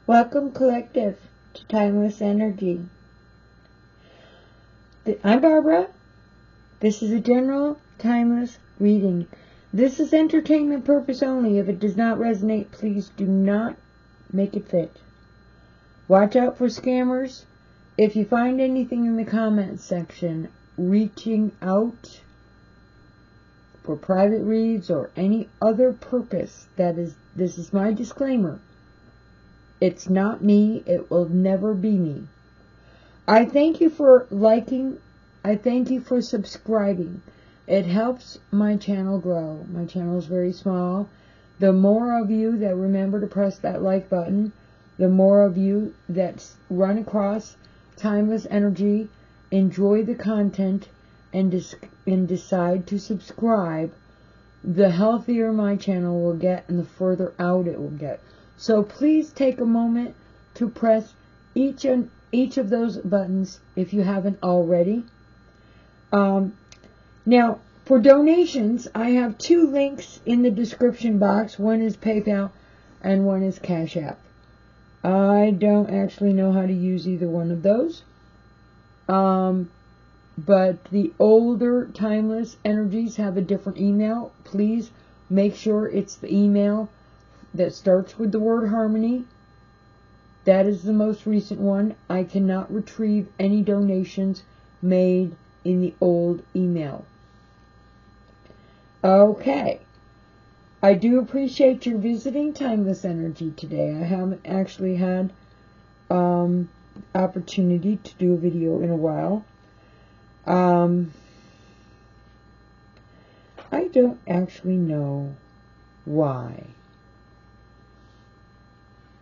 Welcome, Collective, to Timeless Energy. I'm Barbara. This is a general, timeless reading. This is entertainment purpose only. If it does not resonate, please do not make it fit. Watch out for scammers. If you find anything in the comments section reaching out for private reads or any other purpose, this is my disclaimer. It's not me. It will never be me. I thank you for liking. I thank you for subscribing. It helps my channel grow. My channel is very small. The more of you that remember to press that like button, the more of you that run across Timeless Energy, enjoy the content, and decide to subscribe, the healthier my channel will get and the further out it will get. So please take a moment to press each of those buttons if you haven't already. Now, for donations, I have two links in the description box. One is PayPal and one is Cash App. I don't actually know how to use either one of those. But the older Timeless Energies have a different email. Please make sure it's the email that starts with the word harmony. That is the most recent one. I cannot retrieve any donations made in the old email. Okay. I do appreciate your visiting Timeless Energy today. I haven't actually had opportunity to do a video in a while. I don't actually know why.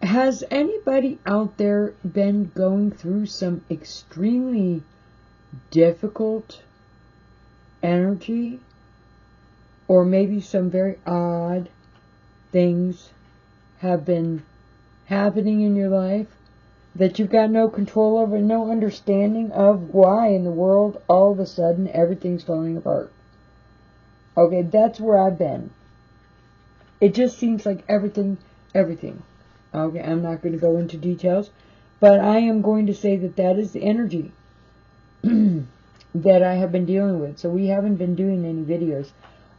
Has anybody out there been going through some extremely difficult energy? Or maybe some very odd things have been happening in your life that you've got no control over, no understanding of why in the world all of a sudden everything's falling apart? Okay, that's where I've been. It just seems like everything. Okay, I'm not going to go into details, but I am going to say that is the energy that I have been dealing with. So we haven't been doing any videos.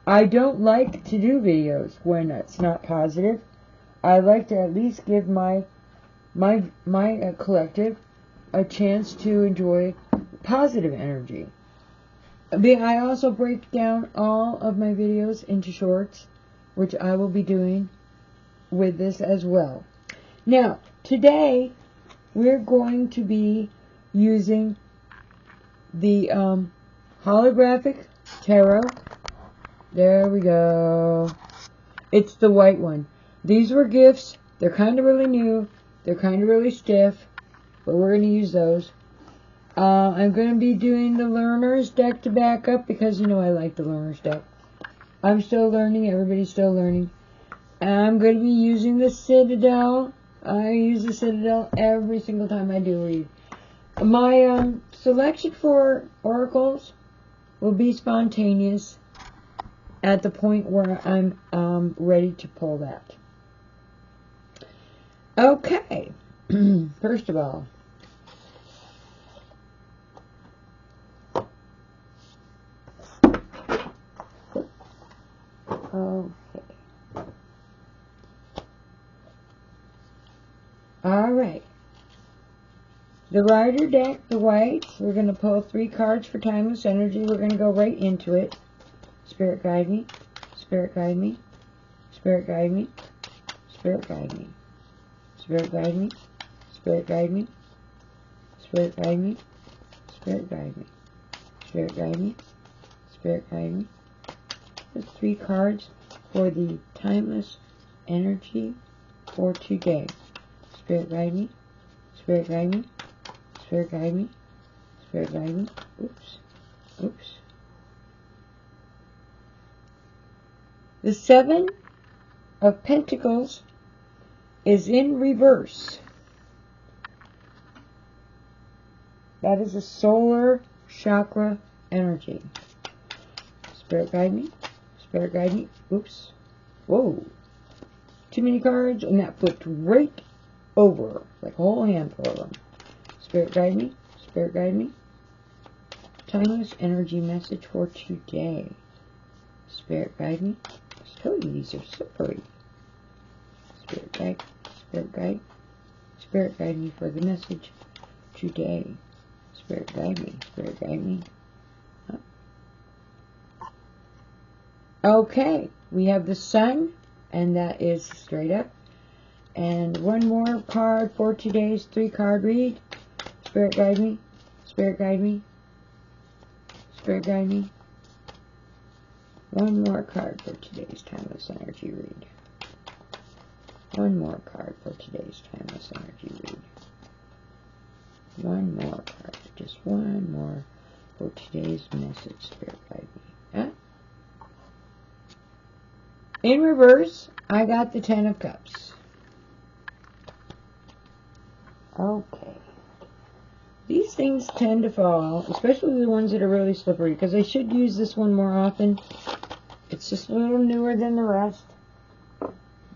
I don't like to do videos when it's not positive. I like to at least give my collective a chance to enjoy positive energy. I also break down all of my videos into shorts, which I will be doing with this as well. Now, today we're going to be using the holographic tarot. There we go. It's the white one. These were gifts. They're kind of really new. They're kind of really stiff, but we're going to use those. I'm going to be doing the learner's deck to back up because, you know, I like the learner's deck. I'm still learning. Everybody's still learning. I'm going to be using the Citadel. I use the Citadel every single time I do read. My selection for oracles will be spontaneous at the point where I'm ready to pull that. Okay. First of all, okay. All right. The Rider deck, the whites, we're going to pull 3 cards for Timeless Energy. We're going to go right into it. Spirit guide me. Spirit guide me. Spirit guide me. Spirit guide me. Spirit guide me. Spirit guide me. Spirit guide me. Spirit guide me. Spirit guide me. Spirit guide me. There's 3 cards for the Timeless Energy for today. Spirit guide me. Spirit guide me. Spirit guide me. Spirit guide me. Oops. Oops. The 7 of Pentacles is in reverse. That is a solar chakra energy. Spirit guide me. Spirit guide me. Oops. Whoa. Too many cards, and that flipped right over, like a whole handful of them. Spirit guide me. Spirit guide me. Timeless energy message for today. Spirit guide me. I told you these are slippery. Spirit guide. Spirit guide. Spirit guide me for the message today. Spirit guide me. Spirit guide me. Okay, we have the sun, and that is straight up. And one more card for today's 3-card read. Spirit guide me. Spirit guide me. Spirit guide me. One more card for today's timeless energy read. One more card for today's timeless energy read. One more card. Just one more for today's message. Spirit guide me. Huh? In reverse, I got the 10 of Cups. Okay. These things tend to fall, especially the ones that are really slippery, because I should use this one more often. It's just a little newer than the rest.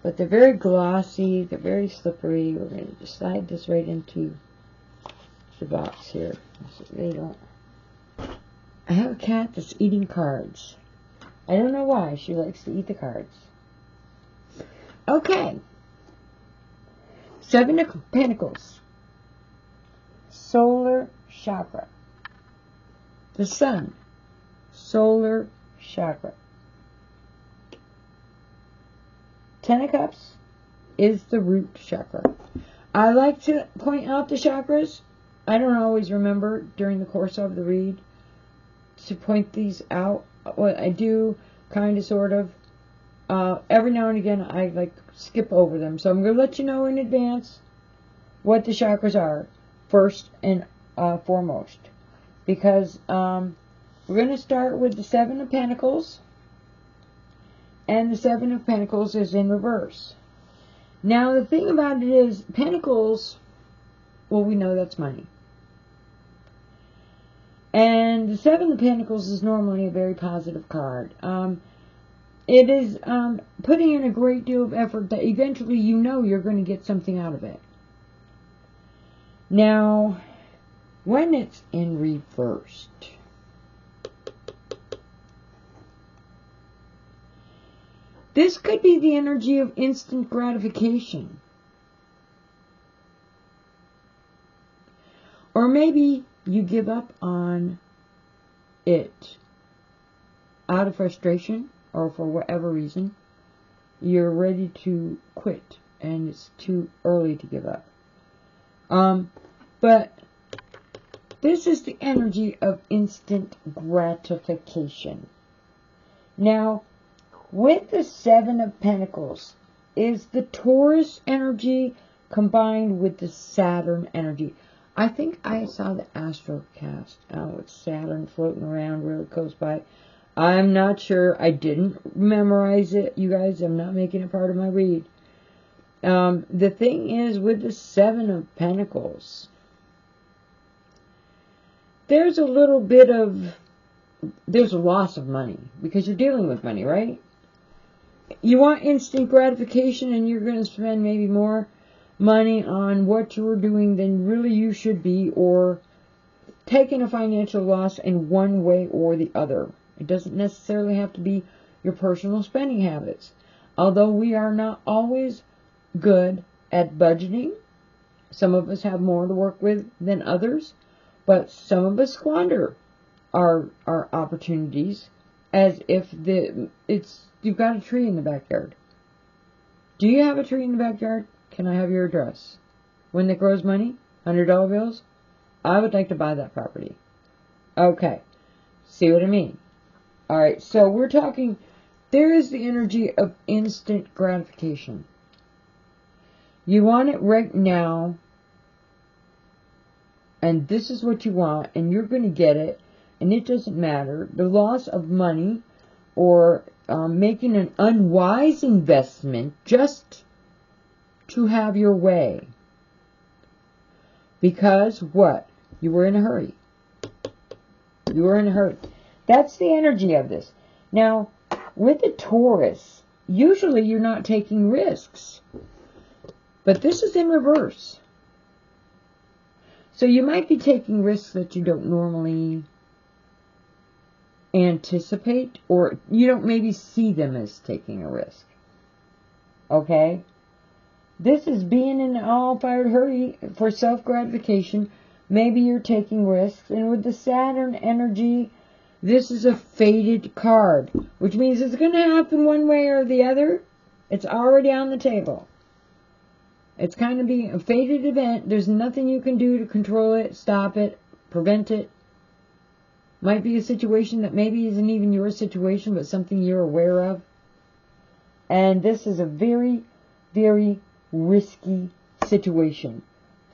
But they're very glossy, they're very slippery. We're going to just slide this right into the box here. So they don't. I have a cat that's eating cards. I don't know why. She likes to eat the cards. Okay. 7 of Pentacles. Solar chakra. The sun. Solar chakra. 10 of Cups is the root chakra. I like to point out the chakras. I don't always remember during the course of the read to point these out. What I do, kind of, sort of, every now and again I like skip over them. So I'm going to let you know in advance what the chakras are, first and foremost. Because we're going to start with the 7 of Pentacles. And the 7 of Pentacles is in reverse. Now the thing about it is, Pentacles, well, we know that's money. And the 7 of Pentacles is normally a very positive card. It is putting in a great deal of effort that eventually you know you're going to get something out of it. Now, when it's in reversed, this could be the energy of instant gratification. Or maybe you give up on it out of frustration, or for whatever reason, you're ready to quit and it's too early to give up. But this is the energy of instant gratification. Now, with the 7 of Pentacles is the Taurus energy combined with the Saturn energy. I think I saw the Astrocast with Saturn floating around really close by. I'm not sure. I didn't memorize it, you guys. I'm not making it part of my read. The thing is, with the 7 of Pentacles, there's a little bit of, there's a loss of money, because you're dealing with money, right? You want instant gratification, and you're going to spend maybe more money on what you're doing than really you should be, or taking a financial loss in one way or the other. It doesn't necessarily have to be your personal spending habits. Although we are not always good at budgeting. Some of us have more to work with than others. But some of us squander our opportunities as if you've got a tree in the backyard. Do you have a tree in the backyard? Can I have your address? One that grows money? $100 bills? I would like to buy that property. Okay. See what I mean? Alright, so we're talking, there is the energy of instant gratification. You want it right now, and this is what you want, and you're going to get it, and it doesn't matter. The loss of money, or making an unwise investment just to have your way. Because what? You were in a hurry. You were in a hurry. That's the energy of this. Now, with the Taurus, usually you're not taking risks. But this is in reverse. So you might be taking risks that you don't normally anticipate, or you don't maybe see them as taking a risk. Okay? This is being in an all-fired hurry for self-gratification. Maybe you're taking risks. And with the Saturn energy, this is a fated card, which means it's going to happen one way or the other. It's already on the table. It's kind of being a fated event. There's nothing you can do to control it, stop it, prevent it. Might be a situation that maybe isn't even your situation, but something you're aware of. And this is a very, very risky situation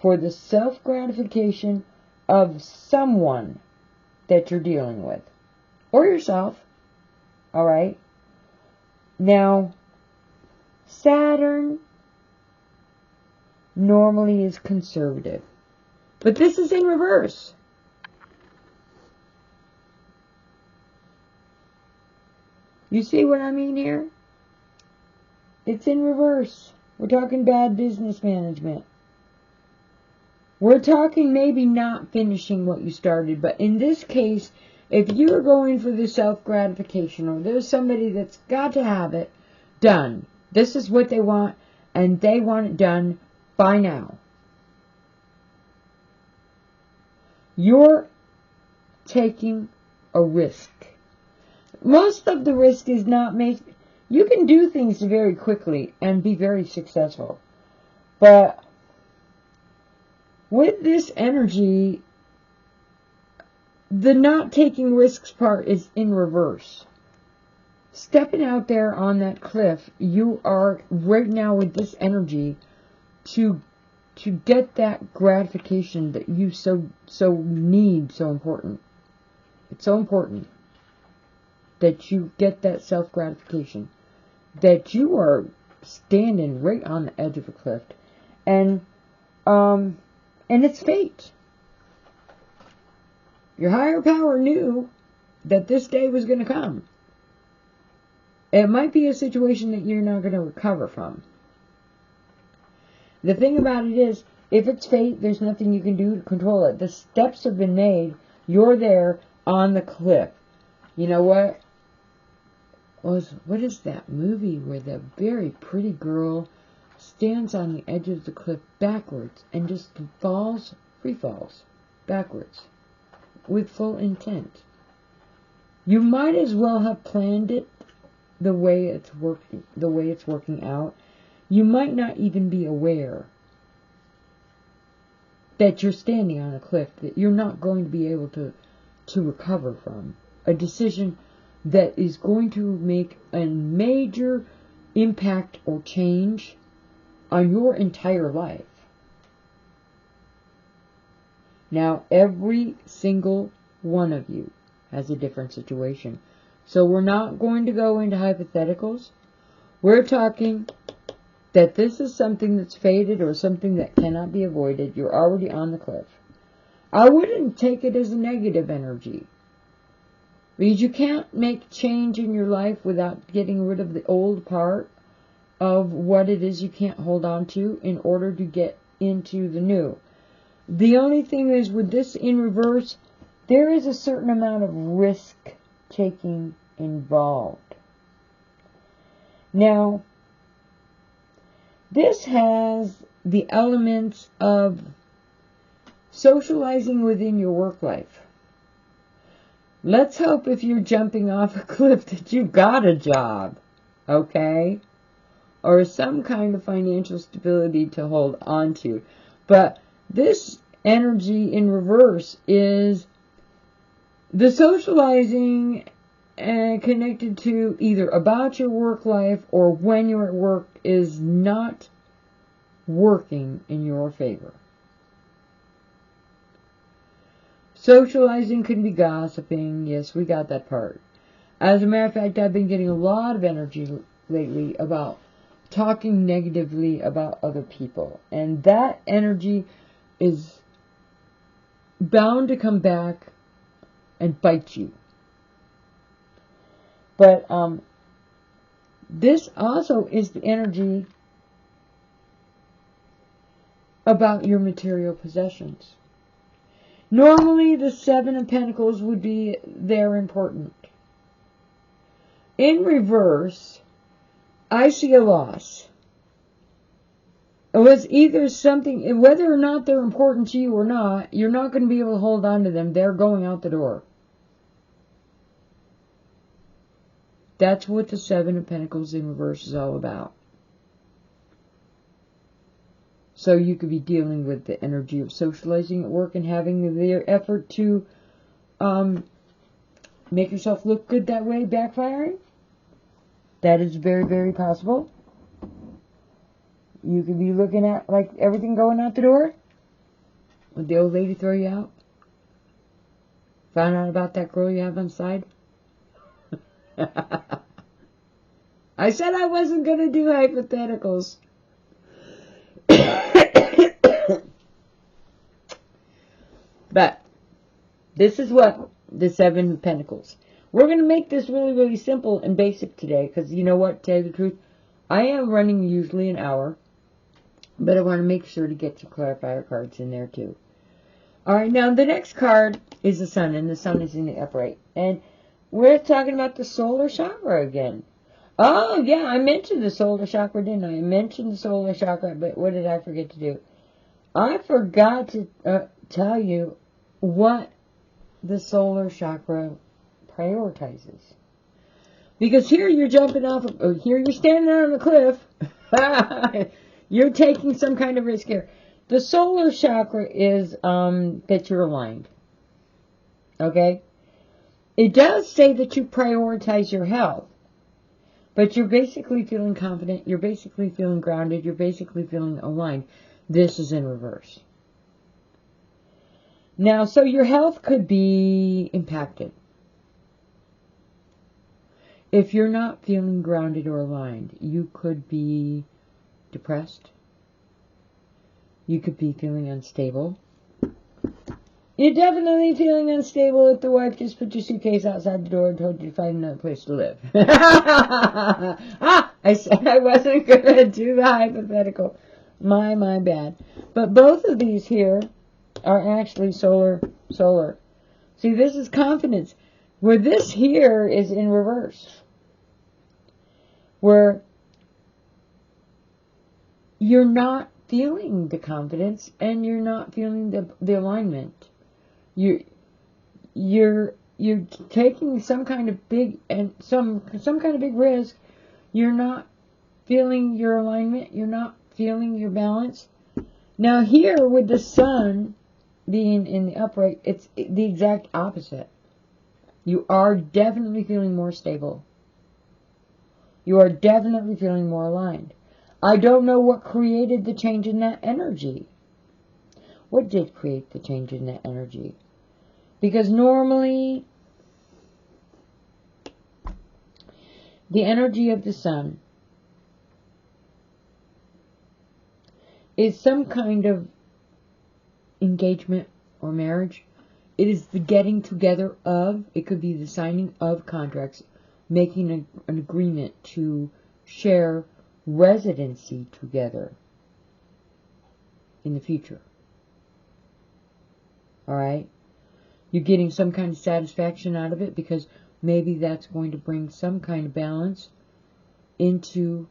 for the self-gratification of someone that you're dealing with. Or yourself. Alright? Now, Saturn normally is conservative. But this is in reverse. You see what I mean here? It's in reverse. We're talking bad business management. We're talking maybe not finishing what you started. But in this case, if you're going for the self-gratification, or there's somebody that's got to have it done, this is what they want, and they want it done by now. You're taking a risk. Most of the risk is not making... You can do things very quickly and be very successful. But with this energy, the not taking risks part is in reverse. Stepping out there on that cliff, you are right now with this energy to get that gratification that you so need, so important. It's so important that you get that self-gratification, that you are standing right on the edge of a cliff, and it's fate. Your higher power knew that this day was going to come. It might be a situation that you're not going to recover from. The thing about it is, if it's fate, there's nothing you can do to control it. The steps have been made. You're there on the cliff. You know what? What is that movie where the very pretty girl stands on the edge of the cliff backwards and just free falls backwards with full intent? You might as well have planned it the way it's working out. You might not even be aware that you're standing on a cliff that you're not going to be able to recover from. A decision that is going to make a major impact or change on your entire life. Now, every single one of you has a different situation. So we're not going to go into hypotheticals. We're talking that this is something that's fated or something that cannot be avoided. You're already on the cliff. I wouldn't take it as a negative energy, because you can't make change in your life without getting rid of the old part of what it is you can't hold on to in order to get into the new. The only thing is, with this in reverse, there is a certain amount of risk taking involved. Now, this has the elements of socializing within your work life. Let's hope if you're jumping off a cliff that you've got a job, okay? Or some kind of financial stability to hold on to. But this energy in reverse is the socializing connected to either about your work life or when you're at work is not working in your favor. Socializing could be gossiping. Yes, we got that part. As a matter of fact, I've been getting a lot of energy lately about talking negatively about other people. And that energy is bound to come back and bite you. But this also is the energy about your material possessions. Normally, the Seven of Pentacles would be there important. In reverse, I see a loss. It was either something, whether or not they're important to you or not, you're not going to be able to hold on to them. They're going out the door. That's what the Seven of Pentacles in reverse is all about. So you could be dealing with the energy of socializing at work and having the effort to make yourself look good that way backfiring. That is very, very possible. You could be looking at like everything going out the door. Would the old lady throw you out? Found out about that girl you have on the side? I said I wasn't going to do hypotheticals. But this is what the Seven of Pentacles. We're going to make this really, really simple and basic today. Because you know what, to tell you the truth, I am running usually an hour. But I want to make sure to get some clarifier cards in there too. Alright, now the next card is the Sun. And the Sun is in the upright. And we're talking about the solar chakra again. Oh, yeah, I mentioned the solar chakra, didn't I? I mentioned the solar chakra, but what did I forget to do? I forgot to tell you what the solar chakra prioritizes. Because here you're jumping off, here you're standing on a cliff. You're taking some kind of risk here. The solar chakra is that you're aligned. Okay? It does say that you prioritize your health. But you're basically feeling confident. You're basically feeling grounded. You're basically feeling aligned. This is in reverse. Now, so your health could be impacted. If you're not feeling grounded or aligned, you could be depressed. You could be feeling unstable. You're definitely feeling unstable if the wife just put your suitcase outside the door and told you to find another place to live. I said I wasn't going to do the hypothetical. My bad. But both of these here are actually solar. See, this is confidence. Where this here is in reverse. Where you're not feeling the confidence and you're not feeling the alignment. You're taking some kind of big risk. You're not feeling your alignment. You're not feeling your balance. Now here with the Sun being in the upright, it's the exact opposite. You are definitely feeling more stable. You are definitely feeling more aligned. I don't know what created the change in that energy. What did create the change in that energy? Because normally, the energy of the Sun is some kind of engagement or marriage. It is the getting together of, it could be the signing of contracts, making an agreement to share residency together in the future. Alright? You're getting some kind of satisfaction out of it because maybe that's going to bring some kind of balance into,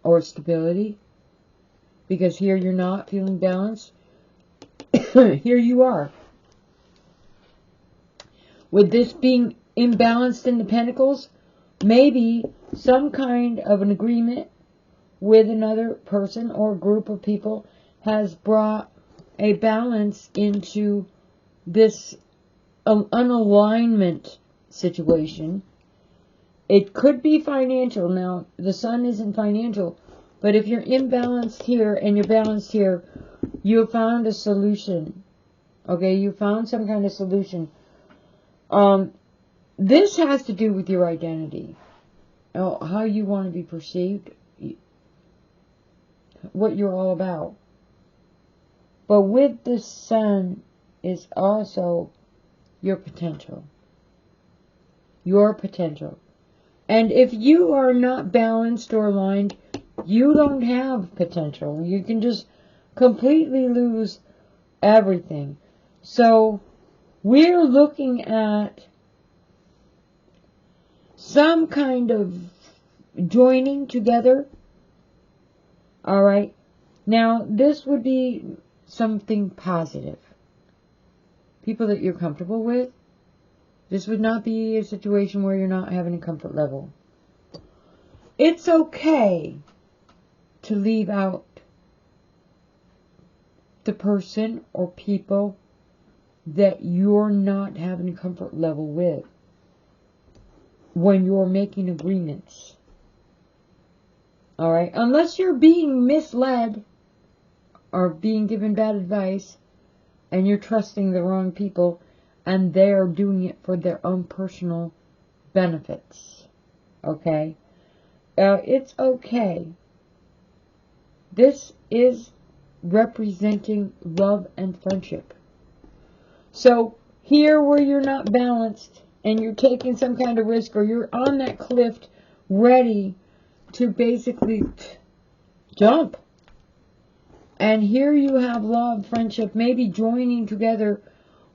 or stability. Because here you're not feeling balanced. Here you are. With this being imbalanced in the Pentacles, maybe some kind of an agreement with another person or group of people has brought a balance into this unalignment situation. It could be financial. Now, the Sun isn't financial, but if you're imbalanced here and you're balanced here, you have found a solution. Okay, you found some kind of solution. This has to do with your identity. How you want to be perceived. What you're all about. But with the Sun is also your potential. Your potential. And if you are not balanced or aligned, you don't have potential. You can just completely lose everything. So we're looking at some kind of joining together. Alright. Now, this would be something positive. People that you're comfortable with. This would not be a situation where you're not having a comfort level. It's okay to leave out the person or people that you're not having a comfort level with when you're making agreements. Alright? Unless you're being misled or being given bad advice and you're trusting the wrong people and they're doing it for their own personal benefits. Okay? It's okay. This is representing love and friendship. So, here where you're not balanced and you're taking some kind of risk or you're on that cliff ready to basically jump. And here you have love, friendship, maybe joining together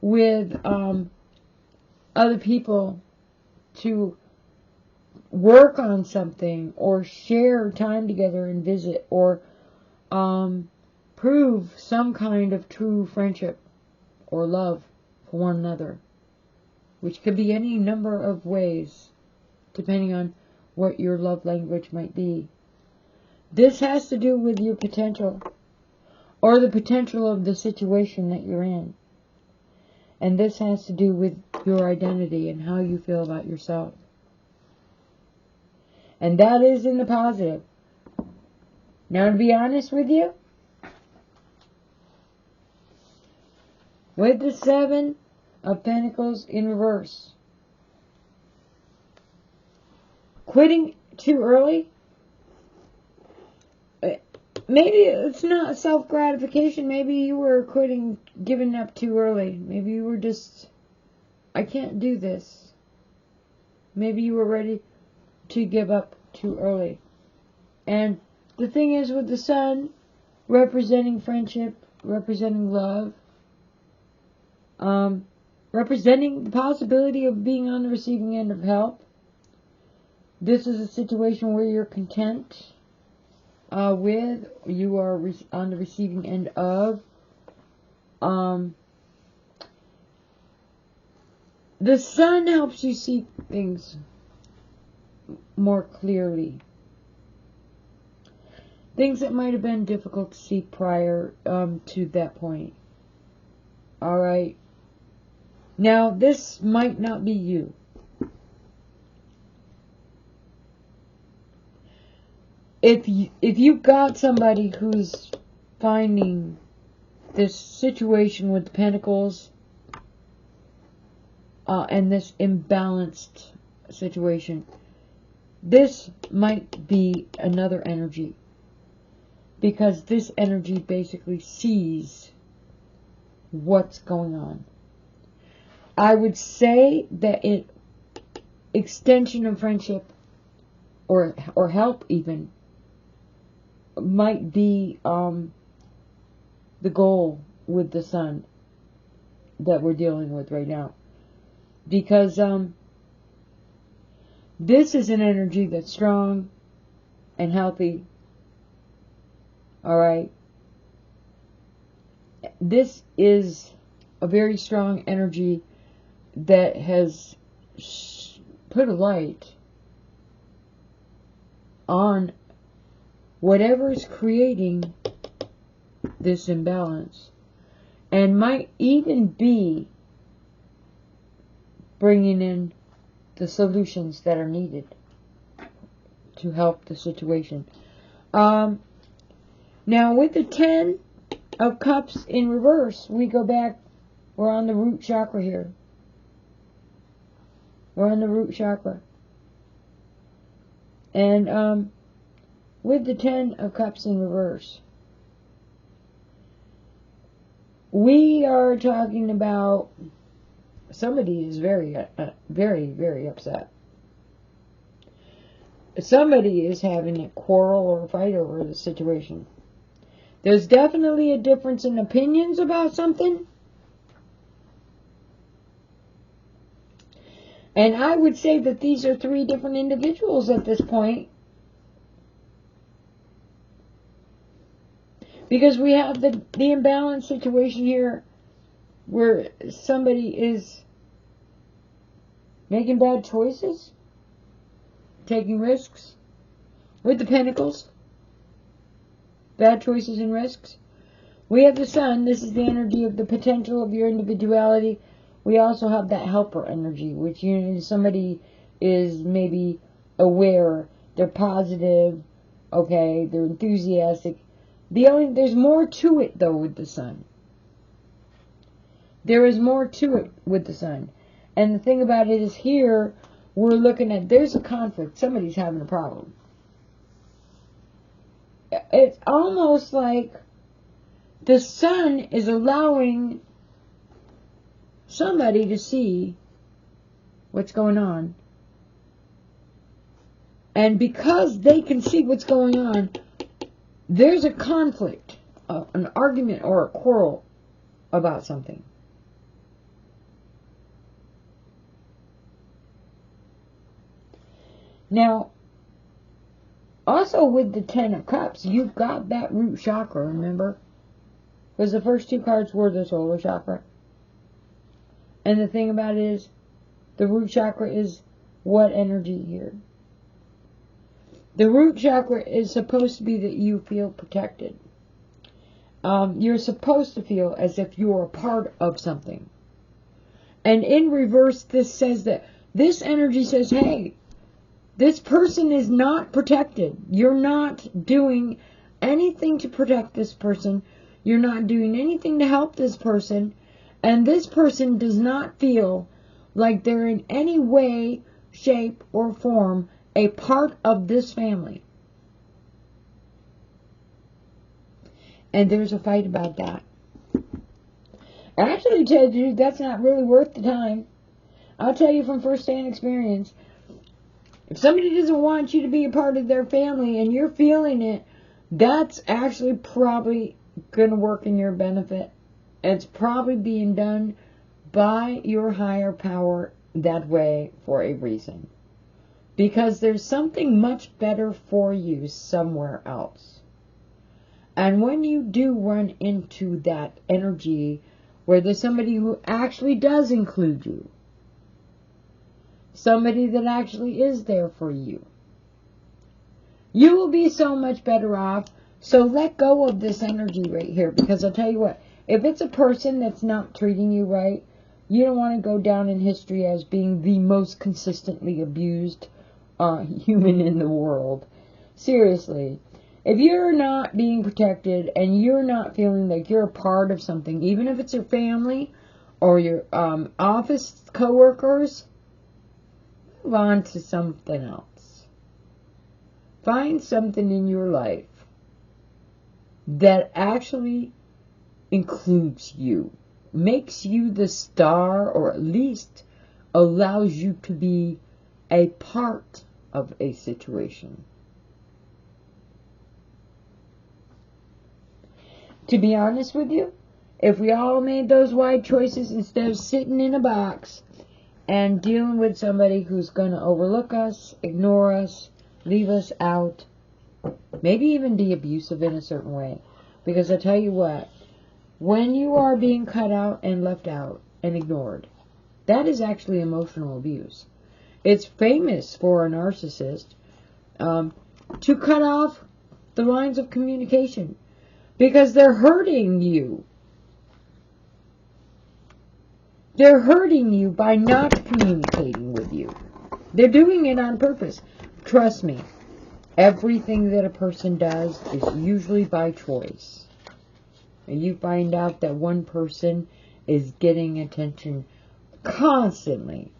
with other people to work on something or share time together and visit or prove some kind of true friendship or love for one another, which could be any number of ways depending on what your love language might be. This has to do with your potential or the potential of the situation that you're in. And this has to do with your identity and how you feel about yourself. And that is in the positive. Now, to be honest with you, with the 7 of Pentacles in reverse, quitting too early, maybe it's not self-gratification. Maybe you were giving up too early. Maybe you were just, I can't do this. Maybe you were ready to give up too early. And the thing is, with the Sun representing friendship, representing love, representing the possibility of being on the receiving end of help, this is a situation where you're content with, you are on the receiving end of. The Sun helps you see things more clearly. Things that might have been difficult to see prior to that point. Alright. Now, this might not be you. If you got somebody who's finding this situation with the Pentacles and this imbalanced situation, this might be another energy. Because this energy basically sees what's going on. I would say that extension of friendship or help even might be the goal with the Sun that we're dealing with right now. Because this is an energy that's strong and healthy. Alright? This is a very strong energy that has put a light on whatever is creating this imbalance, and might even be bringing in the solutions that are needed to help the situation. Now, with the 10 of Cups in reverse, we go back, we're on the root chakra here. We're on the root chakra. And with the 10 of Cups in reverse, we are talking about somebody is very, very upset. Somebody is having a quarrel or a fight over the situation. There's definitely a difference in opinions about something. And I would say that these are 3 different individuals at this point. Because we have the imbalanced situation here where somebody is making bad choices, taking risks with the pentacles, bad choices and risks. We have the sun. This is the energy of the potential of your individuality. We also have that helper energy, which somebody is maybe aware, they're positive, okay, they're enthusiastic. There's more to it though with the sun. There is more to it with the sun. And the thing about it is here, we're looking at, there's a conflict. Somebody's having a problem. It's almost like the sun is allowing somebody to see what's going on. And because they can see what's going on, there's a conflict, an argument or a quarrel about something. Now, also with the 10 of Cups, you've got that root chakra, remember? Because the first 2 cards were the solar chakra. And the thing about it is, the root chakra is what energy here? The root chakra is supposed to be that you feel protected. You're supposed to feel as if you're a part of something. And in reverse, this says that, this energy says, hey, this person is not protected. You're not doing anything to protect this person. You're not doing anything to help this person. And this person does not feel like they're in any way, shape, or form a part of this family. And there's a fight about that. Actually, to tell you, that's not really worth the time. I'll tell you from first-hand experience. If somebody doesn't want you to be a part of their family and you're feeling it, that's actually probably going to work in your benefit. It's probably being done by your higher power that way for a reason. Because there's something much better for you somewhere else. And when you do run into that energy where there's somebody who actually does include you, somebody that actually is there for you, you will be so much better off. So let go of this energy right here. Because I'll tell you what, if it's a person that's not treating you right, you don't want to go down in history as being the most consistently abused human in the world. Seriously. If you're not being protected and you're not feeling like you're a part of something, even if it's your family or your office coworkers, move on to something else. Find something in your life that actually includes you, makes you the star, or at least allows you to be a part of a situation. To be honest with you, if we all made those wide choices instead of sitting in a box and dealing with somebody who's going to overlook us, ignore us, leave us out, maybe even be abusive in a certain way. Because I tell you what, when you are being cut out and left out and ignored, that is actually emotional abuse. It's famous for a narcissist to cut off the lines of communication because they're hurting you. They're hurting you by not communicating with you. They're doing it on purpose. Trust me, everything that a person does is usually by choice. And you find out that one person is getting attention constantly.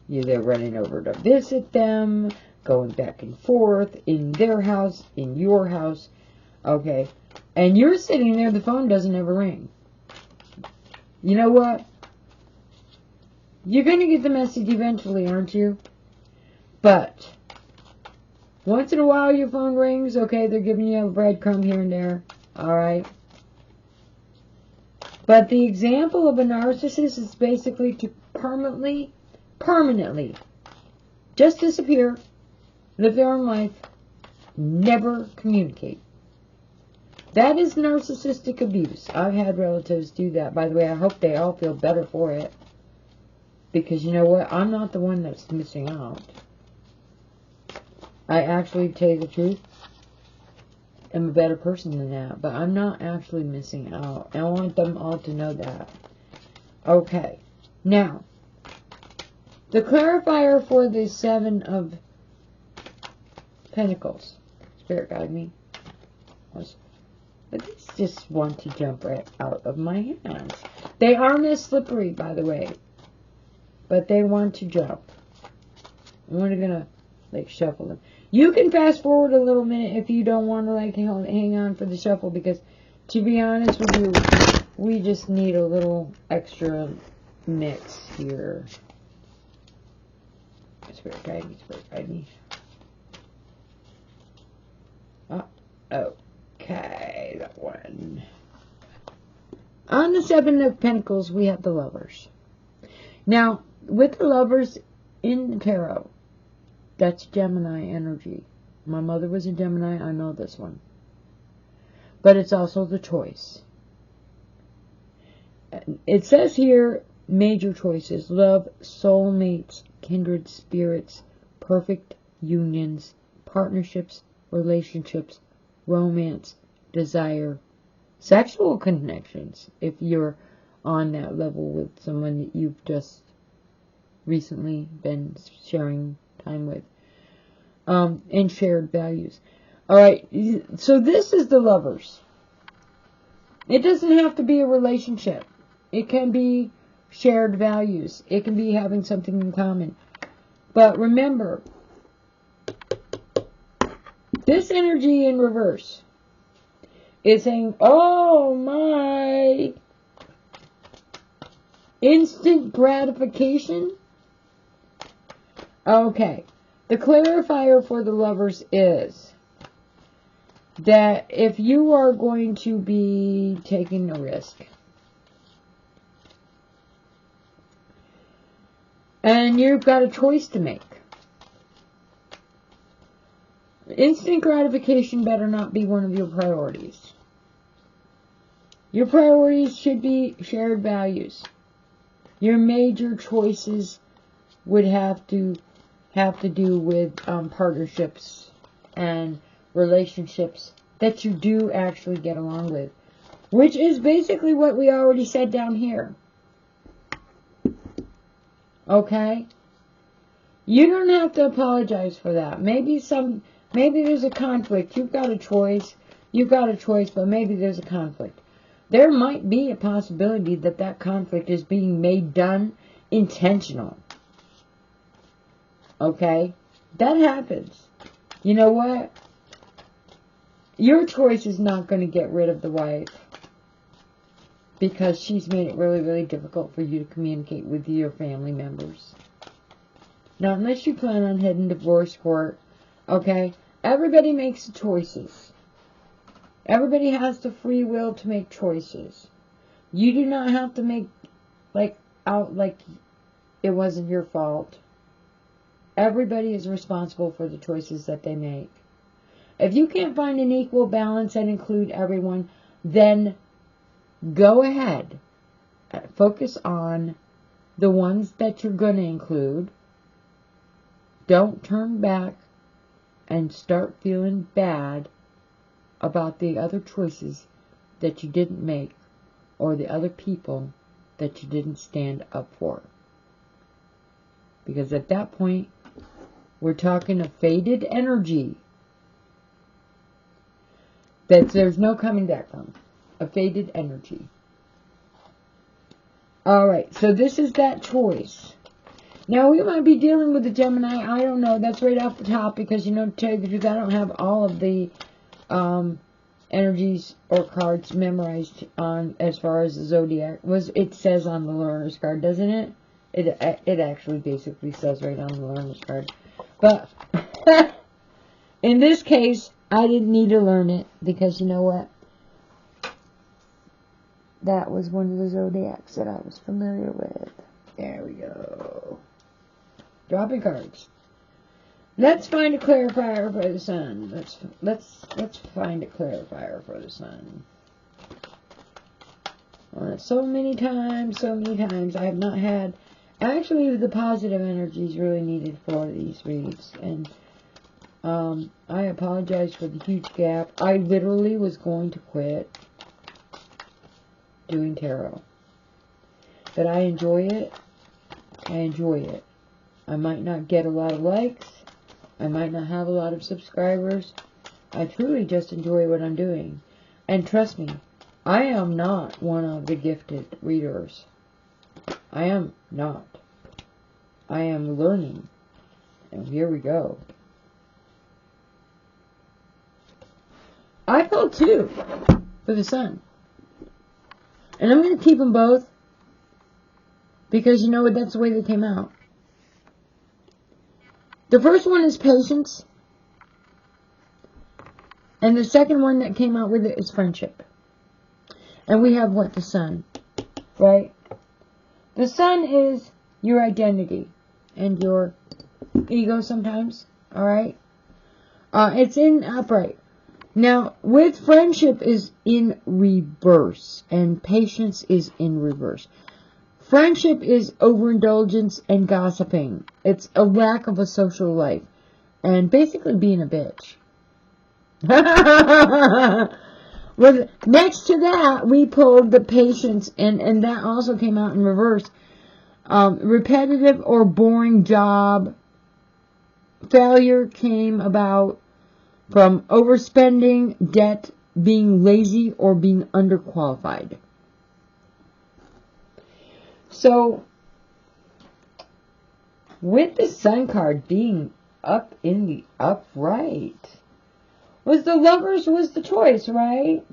They're running over to visit them, going back and forth in their house, in your house. Okay. And you're sitting there, the phone doesn't ever ring. You know what? You're going to get the message eventually, aren't you? But once in a while your phone rings, okay, they're giving you a breadcrumb here and there. Alright? But the example of a narcissist is basically to permanently, just disappear, live their own life, never communicate. That is narcissistic abuse. I've had relatives do that. By the way, I hope they all feel better for it. Because you know what? I'm not the one that's missing out. I actually, to tell you the truth, am a better person than that. But I'm not actually missing out. And I want them all to know that. Okay. Now, the clarifier for the Seven of Pentacles. Spirit guide me. But these just want to jump right out of my hands. They aren't as slippery, by the way. But they want to jump. And we're going to, like, shuffle them. You can fast forward a little minute if you don't want to, like, hang on for the shuffle. Because, to be honest with you, we just need a little extra mix here. Spirit guide me, spirit guide me. Okay, that one. On the Seven of Pentacles, we have the Lovers. Now, with the Lovers in the tarot, that's Gemini energy. My mother was a Gemini, I know this one. But it's also the choice. It says here, major choices: love, soulmates, kindred spirits, perfect unions, partnerships, relationships, romance, desire, sexual connections, if you're on that level with someone that you've just recently been sharing time with, and shared values. Alright, so this is the Lovers. It doesn't have to be a relationship. It can be shared values. It can be having something in common. But remember, this energy in reverse is saying, oh my, instant gratification. Okay, the clarifier for the Lovers is that if you are going to be taking a risk, and you've got a choice to make, instant gratification better not be one of your priorities. Your priorities should be shared values. Your major choices would have to do with partnerships and relationships that you do actually get along with, which is basically what we already said down here. Okay? You don't have to apologize for that. Maybe there's a conflict. You've got a choice, but maybe there's a conflict. There might be a possibility that that conflict is being made done intentional. Okay? That happens. You know what? Your choice is not going to get rid of the wife because she's made it really, really difficult for you to communicate with your family members. Now, unless you plan on heading divorce court, okay? Everybody makes choices. Everybody has the free will to make choices. You do not have to make out like it wasn't your fault. Everybody is responsible for the choices that they make. If you can't find an equal balance and include everyone, then go ahead. Focus on the ones that you're going to include. Don't turn back and start feeling bad about the other choices that you didn't make or the other people that you didn't stand up for. Because at that point, we're talking a faded energy that there's no coming back from. A faded energy. Alright, so this is that choice. Now, we might be dealing with a Gemini. I don't know. That's right off the top because, to tell you the truth, I don't have all of the energies or cards memorized on as far as the zodiac. It says on the learner's card, doesn't it? It actually basically says right on the learner's card. But in this case, I didn't need to learn it because you know what? that was one of the zodiacs that I was familiar with. There we go. Dropping cards. Let's find a clarifier for the sun. Let's find a clarifier for the sun. So many times I have not had. Actually, the positive energy is really needed for these reads, and I apologize for the huge gap. I literally was going to quit doing tarot, but I enjoy it. I enjoy it. I might not get a lot of likes. I might not have a lot of subscribers. I truly just enjoy what I'm doing. And trust me, I am not one of the gifted readers. I am not. I am learning. And here we go. I pulled 2 for the sun. And I'm going to keep them both. Because you know what? That's the way they came out. The first one is patience. And the second one that came out with it is friendship. And we have what? The sun. Right? The sun is your identity. And your ego sometimes. Alright? It's in upright. Now, with friendship is in reverse. And patience is in reverse. Friendship is overindulgence and gossiping. It's a lack of a social life. And basically being a bitch. Well, next to that, we pulled the patience. And that also came out in reverse. Repetitive or boring job. Failure came about from overspending, debt, being lazy, or being underqualified. So, with the sun card being up in the upright, was the lovers was the choice, right?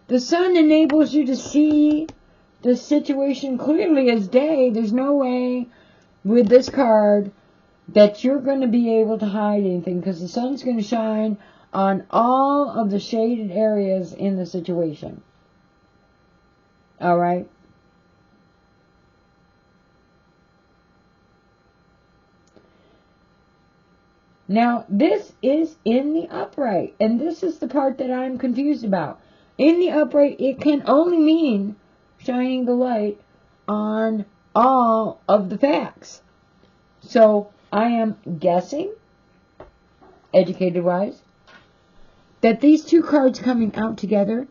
The sun enables you to see the situation clearly as day. There's no way with this card that you're going to be able to hide anything, because the sun's going to shine on all of the shaded areas in the situation. Alright? Now, this is in the upright, and this is the part that I'm confused about. In the upright, it can only mean shining the light on all of the facts. So, I am guessing, educated-wise, that these 2 cards coming out together,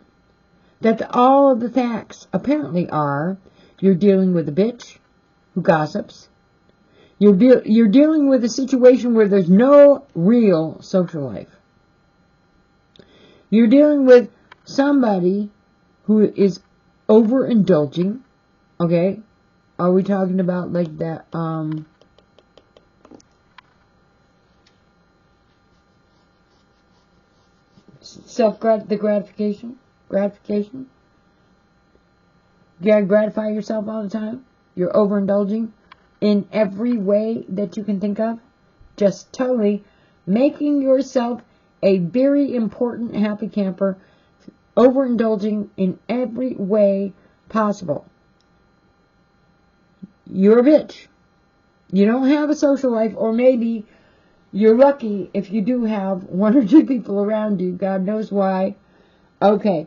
that all of the facts apparently are, you're dealing with a bitch who gossips. You're dealing with a situation where there's no real social life. You're dealing with somebody who is overindulging. Okay? Are we talking about like that, gratification? Gratification? You gotta gratify yourself all the time? You're overindulging in every way that you can think of, just totally making yourself a very important happy camper, overindulging in every way possible. You're a bitch. You don't have a social life, or maybe you're lucky if you do have 1 or 2 people around you. God knows why. Okay.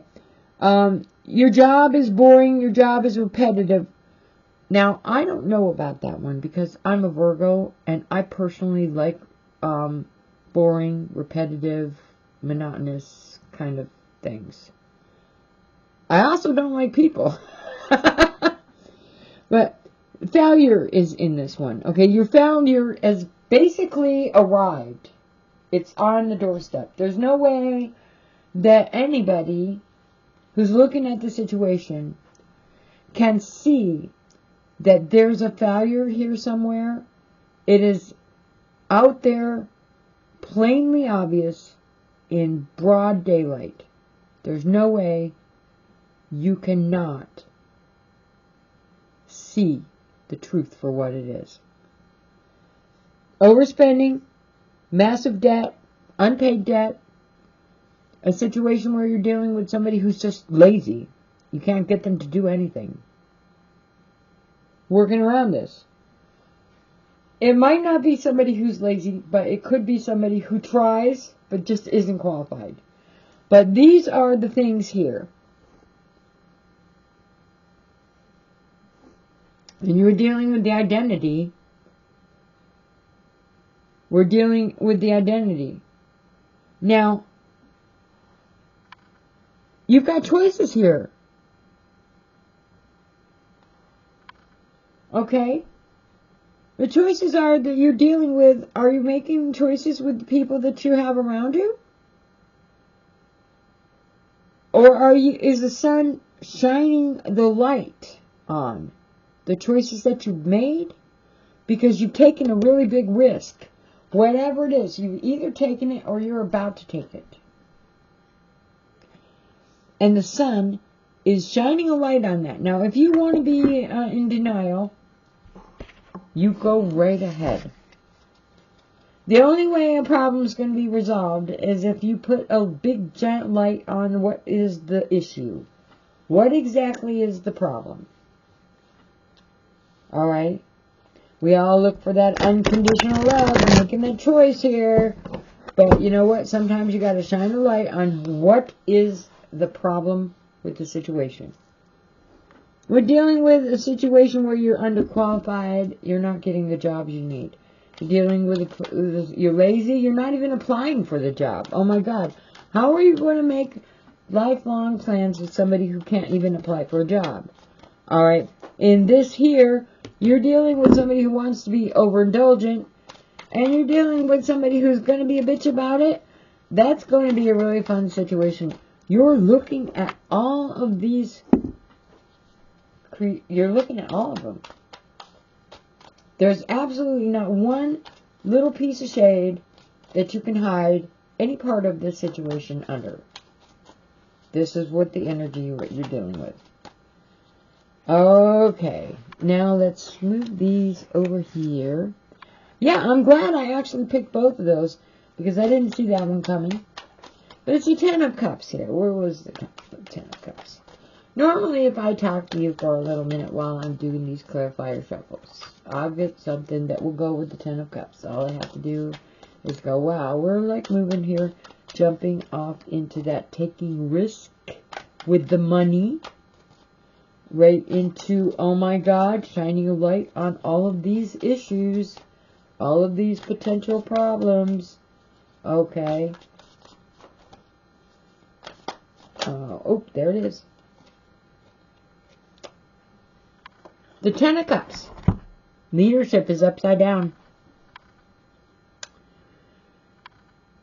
Your job is boring. Your job is repetitive. Now, I don't know about that one because I'm a Virgo and I personally like boring, repetitive, monotonous kind of things. I also don't like people. But failure is in this one. Okay, your failure has basically arrived. It's on the doorstep. There's no way that anybody who's looking at the situation can see that there's a failure here somewhere. It is out there, plainly obvious, in broad daylight. There's no way you cannot see the truth for what it is. Overspending, massive debt, unpaid debt, a situation where you're dealing with somebody who's just lazy. You can't get them to do anything. Working around this. It might not be somebody who's lazy, but it could be somebody who tries, but just isn't qualified. But these are the things here. And you're dealing with the identity. We're dealing with the identity. Now, you've got choices here. Okay? The choices are that you're dealing with, are you making choices with the people that you have around you? Or is the sun shining the light on the choices that you've made? Because you've taken a really big risk. Whatever it is, you've either taken it or you're about to take it. And the sun is shining a light on that. Now, if you want to be in denial, you go right ahead. The only way a problem is going to be resolved is if you put a big giant light on what is the issue. What exactly is the problem? Alright? We all look for that unconditional love and making that choice here. But you know what? Sometimes you got to shine a light on what is the problem with the situation. We're dealing with a situation where you're underqualified. You're not getting the jobs you need. You're dealing with, you're lazy. You're not even applying for the job. Oh my God. How are you going to make lifelong plans with somebody who can't even apply for a job? Alright. In this here, you're dealing with somebody who wants to be overindulgent. And you're dealing with somebody who's going to be a bitch about it. That's going to be a really fun situation. You're looking at all of these. You're looking at all of them. There's absolutely not one little piece of shade that you can hide any part of this situation under. This is what the energy you're dealing with. Okay, now let's move these over here. Yeah, I'm glad I actually picked both of those because I didn't see that one coming. But it's the 10 of Cups here. Where was the 10 of Cups? Normally, if I talk to you for a little minute while I'm doing these clarifier shuffles, I'll get something that will go with the 10 of Cups. All I have to do is go, wow, we're like moving here, jumping off into that taking risk with the money, right into, oh my God, shining a light on all of these issues, all of these potential problems. Okay. Oh, there it is. The 10 of Cups. Leadership is upside down.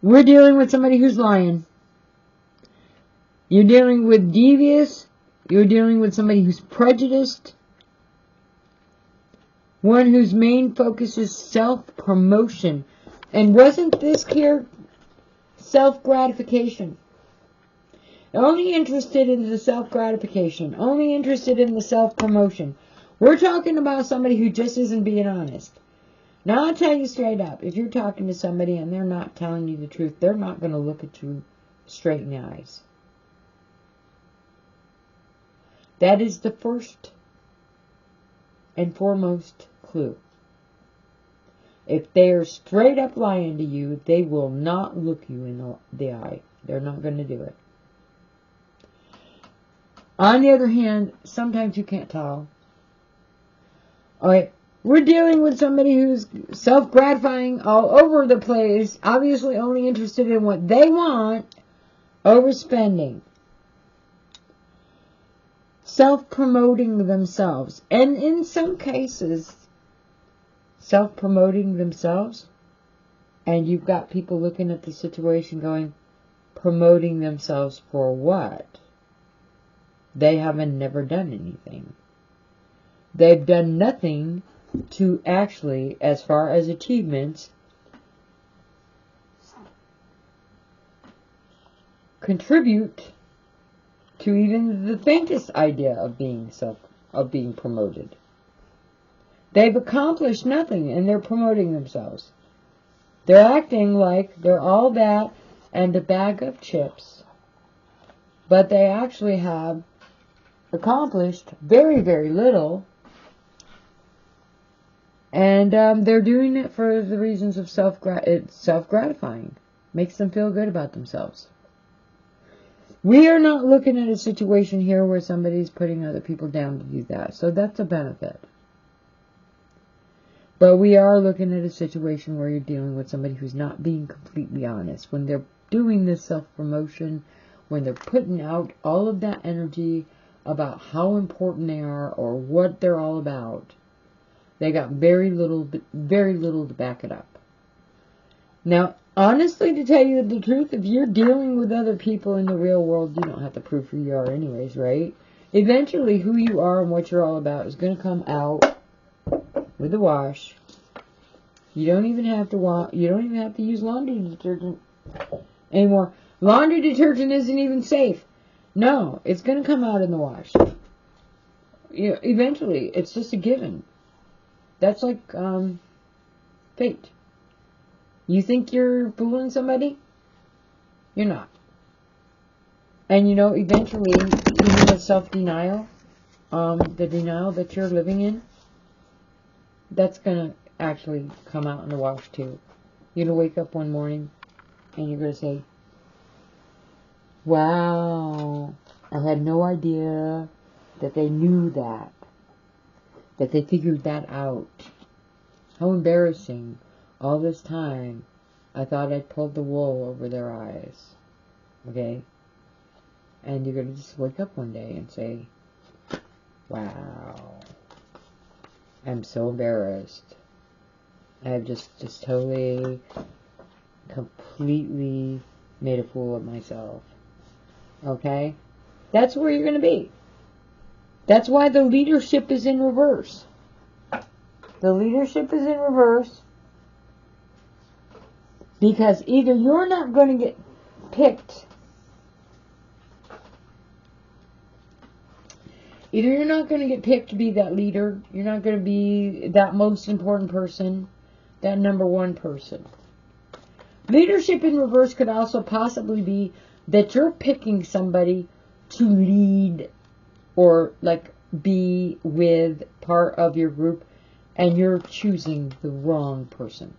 We're dealing with somebody who's lying. You're dealing with devious. You're dealing with somebody who's prejudiced. One whose main focus is self-promotion. And wasn't this here self-gratification? Only interested in the self-gratification. Only interested in the self-promotion. We're talking about somebody who just isn't being honest. Now, I'll tell you straight up. If you're talking to somebody and they're not telling you the truth, they're not going to look at you straight in the eyes. That is the first and foremost clue. If they're straight up lying to you, they will not look you in the eye. They're not going to do it. On the other hand, sometimes you can't tell. Alright, we're dealing with somebody who's self-gratifying all over the place, obviously only interested in what they want, overspending. Self-promoting themselves. And in some cases, self-promoting themselves, and you've got people looking at the situation going, promoting themselves for what? They haven't never done anything. They've done nothing to actually, as far as achievements, contribute to even the faintest idea of being promoted. They've accomplished nothing and they're promoting themselves. They're acting like they're all that and a bag of chips, but they actually have accomplished very, very little. And they're doing it for the reasons of it's self-gratifying. Makes them feel good about themselves. We are not looking at a situation here where somebody's putting other people down to do that. So that's a benefit. But we are looking at a situation where you're dealing with somebody who's not being completely honest. When they're doing this self-promotion, when they're putting out all of that energy about how important they are or what they're all about, they got very little to back it up. Now, honestly, to tell you the truth, if you're dealing with other people in the real world, you don't have to prove who you are anyways, right? Eventually, who you are and what you're all about is going to come out with the wash. You don't even have to use laundry detergent anymore. Laundry detergent isn't even safe. No, it's going to come out in the wash. Eventually, it's just a given. That's like fate. You think you're fooling somebody? You're not. And eventually, even with self-denial, the denial that you're living in, that's going to actually come out in the wash too. You're going to wake up one morning and you're going to say, wow, I had no idea that they knew that they figured that out. How embarrassing. All this time, I thought I'd pulled the wool over their eyes. Okay? And you're going to just wake up one day and say, wow, I'm so embarrassed. I've just totally, completely made a fool of myself. Okay? That's where you're going to be. That's why the leadership is in reverse. The leadership is in reverse because either you're not going to get picked, to be that leader, you're not going to be that most important person, that number one person. Leadership in reverse could also possibly be that you're picking somebody to lead or be with part of your group, and you're choosing the wrong person.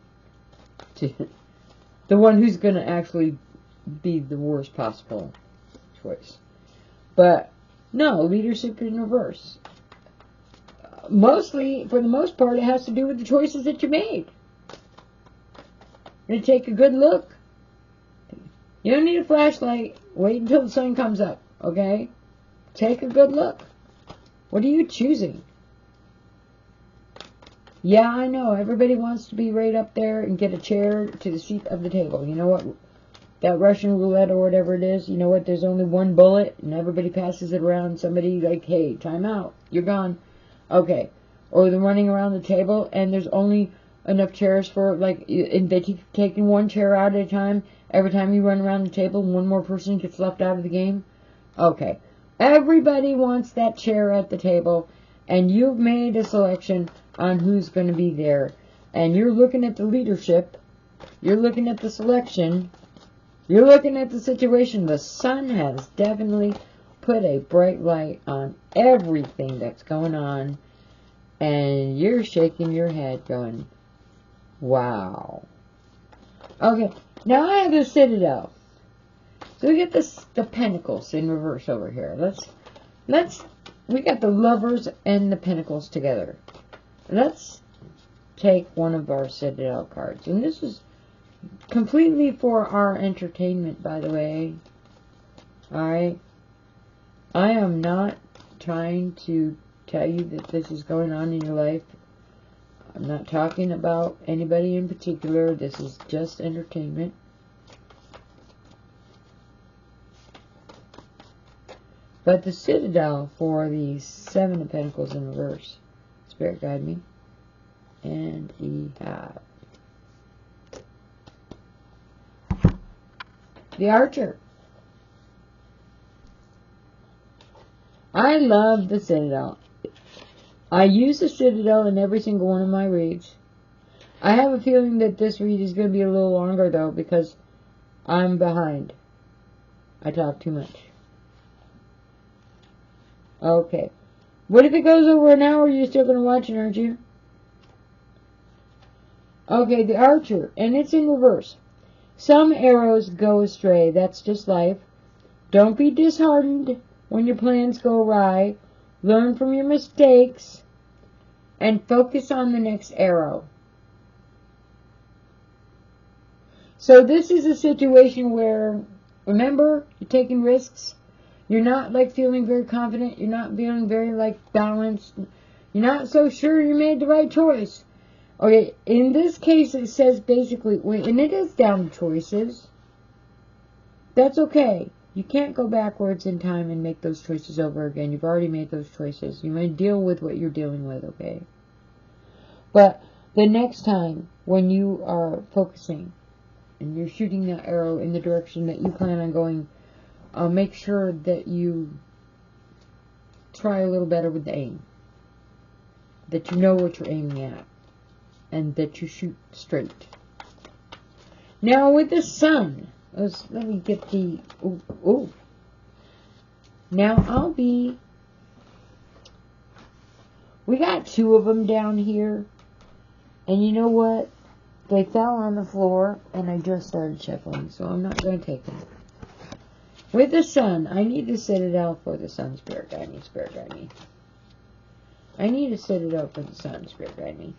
The one who's going to actually be the worst possible choice. But no, leadership in reverse. Mostly, for the most part, it has to do with the choices that you made. You're going to take a good look. You don't need a flashlight. Wait until the sun comes up, okay? Take a good look. What are you choosing? Yeah, I know. Everybody wants to be right up there and get a chair to the seat of the table. You know what? That Russian roulette or whatever it is, you know what? There's only one bullet and everybody passes it around. Somebody hey, time out. You're gone. Okay. Or they're running around the table and there's only enough chairs for, and they keep taking one chair out at a time. Every time you run around the table, one more person gets left out of the game. Okay. Everybody wants that chair at the table, and you've made a selection on who's going to be there. And you're looking at the leadership, you're looking at the selection, you're looking at the situation. The sun has definitely put a bright light on everything that's going on, and you're shaking your head going, wow. Okay, now I have the Citadel. So we get the Pentacles in reverse over here. We got the Lovers and the Pentacles together. Let's take one of our Citadel cards. And this is completely for our entertainment, by the way. Alright? I am not trying to tell you that this is going on in your life. I'm not talking about anybody in particular. This is just entertainment. But the Citadel for the Seven of Pentacles in reverse. Spirit guide me. And we have the Archer. I love the Citadel. I use the Citadel in every single one of my reads. I have a feeling that this read is going to be a little longer, though, because I'm behind. I talk too much. Okay. What if it goes over an hour? You're still going to watch it, aren't you? Okay, the Archer, and it's in reverse. Some arrows go astray. That's just life. Don't be disheartened when your plans go awry. Learn from your mistakes and focus on the next arrow. So this is a situation where, remember, you're taking risks. You're not like feeling very confident. You're not feeling very like balanced. You're not so sure you made the right choice. Okay, in this case it says basically, and it is down to choices. That's okay. You can't go backwards in time and make those choices over again. You've already made those choices. You may deal with what you're dealing with, okay? But the next time when you are focusing and you're shooting that arrow in the direction that you plan on going, make sure that you try a little better with the aim. That you know what you're aiming at. And that you shoot straight. Now with the sun, let me get the, now we got two of them down here. And you know what? They fell on the floor and I just started shuffling, so I'm not going to take them. With the sun, I need to set it out for the sun. Spirit guide me, spirit guide me. I need to set it out for the sun. Spirit guide me.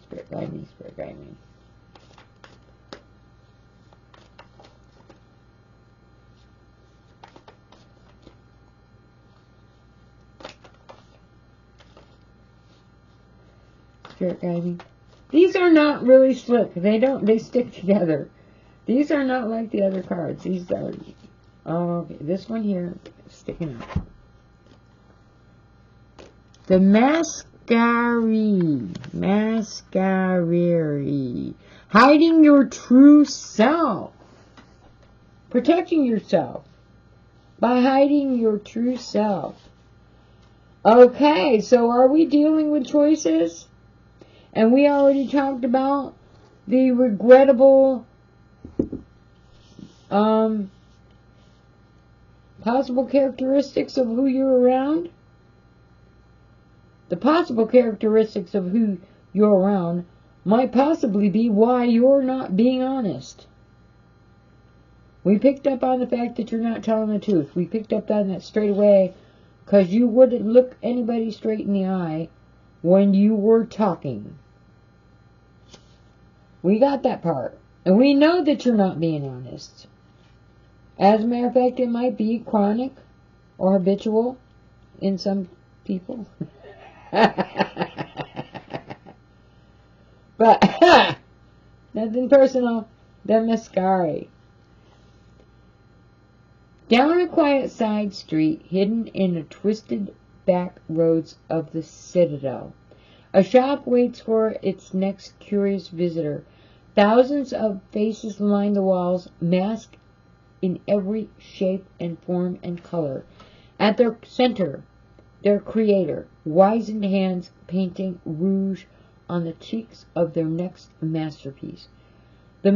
Spirit guide me, spirit guide me. Spirit guide me. These are not really slick. They stick together. These are not like the other cards. These are, okay, this one here is sticking out. The Masquerade. Hiding your true self. Protecting yourself by hiding your true self. Okay, so are we dealing with choices? And we already talked about the regrettable possible characteristics of who you're around. The possible characteristics of who you're around might possibly be why you're not being honest. We picked up on the fact that you're not telling the truth. We picked up on that straight away because you wouldn't look anybody straight in the eye when you were talking. We got that part. And we know that you're not being honest. As a matter of fact, it might be chronic or habitual in some people. But, nothing personal. The Masquerade. Down a quiet side street, hidden in the twisted back roads of the Citadel, a shop waits for its next curious visitor. Thousands of faces line the walls, masked in every shape and form and color. At their center, their creator, wizened hands painting rouge on the cheeks of their next masterpiece. The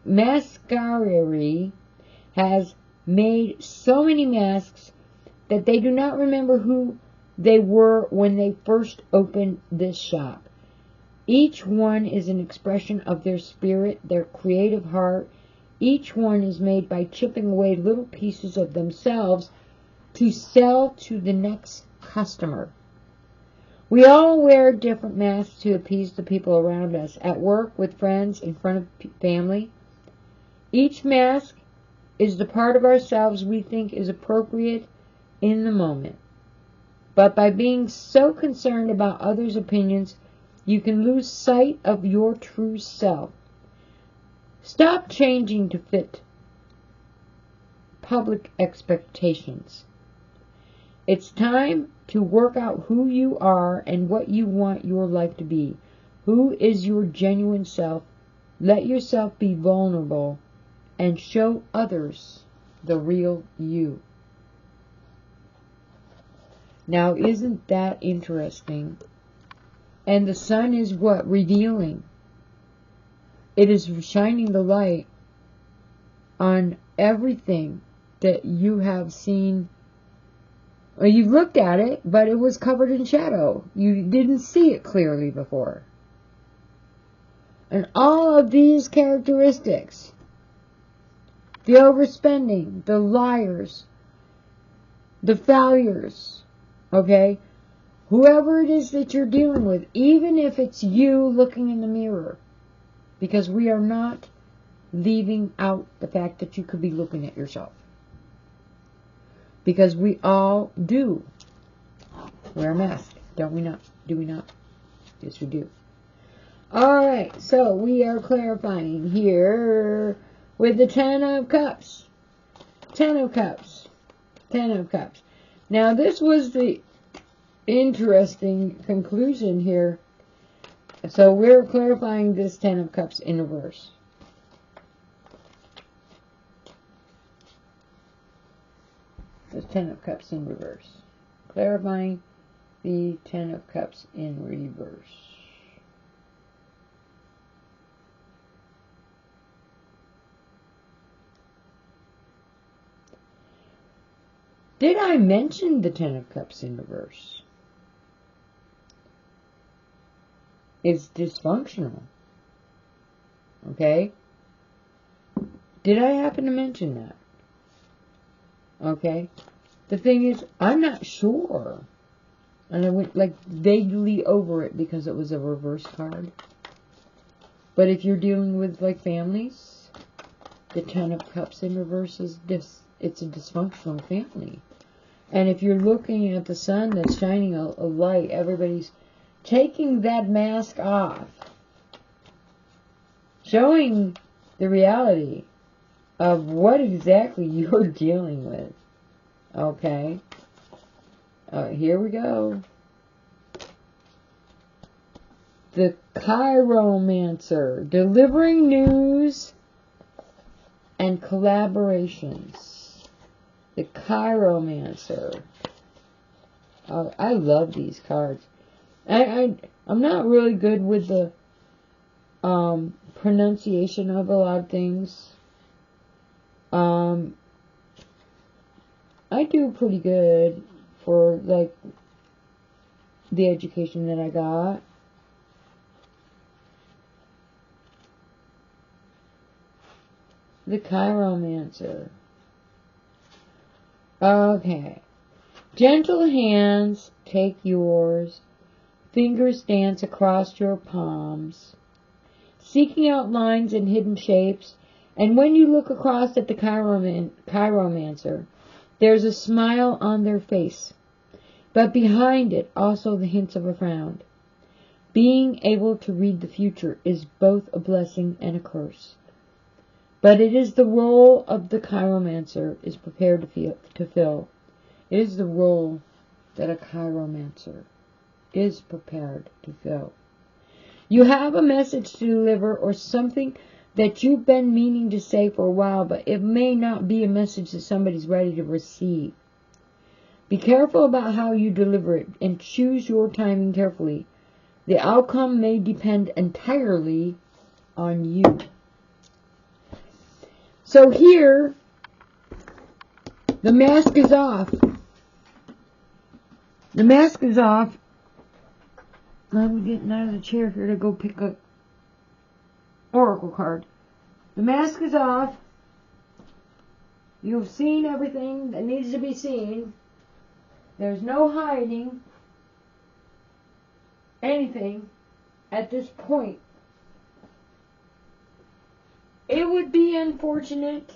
Masquerade has made so many masks that they do not remember who they were when they first opened this shop. Each one is an expression of their spirit, their creative heart. Each one is made by chipping away little pieces of themselves to sell to the next customer. We all wear different masks to appease the people around us, at work, with friends, in front of family. Each mask is the part of ourselves we think is appropriate in the moment. But by being so concerned about others' opinions, you can lose sight of your true self. Stop changing to fit public expectations. It's time to work out who you are and what you want your life to be. Who is your genuine self? Let yourself be vulnerable and show others the real you. Now, isn't that interesting? And the sun is what? Revealing. It is shining the light on everything that you have seen Well, you looked at it, but it was covered in shadow. You didn't see it clearly before. And all of these characteristics, the overspending, the liars, the failures, okay? Whoever it is that you're dealing with, even if it's you looking in the mirror, because we are not leaving out the fact that you could be looking at yourself. Because we all do wear a mask, don't we not? Do we not? Yes, we do. Alright, so we are clarifying here with the Ten of Cups. Ten of Cups. Ten of Cups. Now, this was the interesting conclusion here. So we're clarifying this Ten of Cups in reverse. The Ten of Cups in reverse. Clarifying the Ten of Cups in reverse. Did I mention the Ten of Cups in reverse? It's dysfunctional. Okay? Did I happen to mention that? Okay? The thing is, I'm not sure. And I went like vaguely over it because it was a reverse card. But if you're dealing with like families, the Ten of Cups in reverse is it's a dysfunctional family. And if you're looking at the sun that's shining a light, everybody's taking that mask off, showing the reality of what exactly you're dealing with. Okay? Here we go. The Chiromancer, delivering news and collaborations. The Chiromancer. I love these cards. I'm not really good with the pronunciation of a lot of things. I do pretty good for like the education that I got. The Chiromancer. Okay. Gentle hands take yours. Fingers dance across your palms. Seeking out lines and hidden shapes. And when you look across at the Chiromancer, there's a smile on their face. But behind it, also the hints of a frown. Being able to read the future is both a blessing and a curse. But it is the role of the Chiromancer is prepared to fill. It is the role that a Chiromancer is prepared to fill. You have a message to deliver or something that you've been meaning to say for a while, but it may not be a message that somebody's ready to receive. Be careful about how you deliver it and choose your timing carefully. The outcome may depend entirely on you. So here, the mask is off. The mask is off. I'm getting out of the chair here to go pick a oracle card. The mask is off. You've seen everything that needs to be seen. There's no hiding anything at this point. It would be unfortunate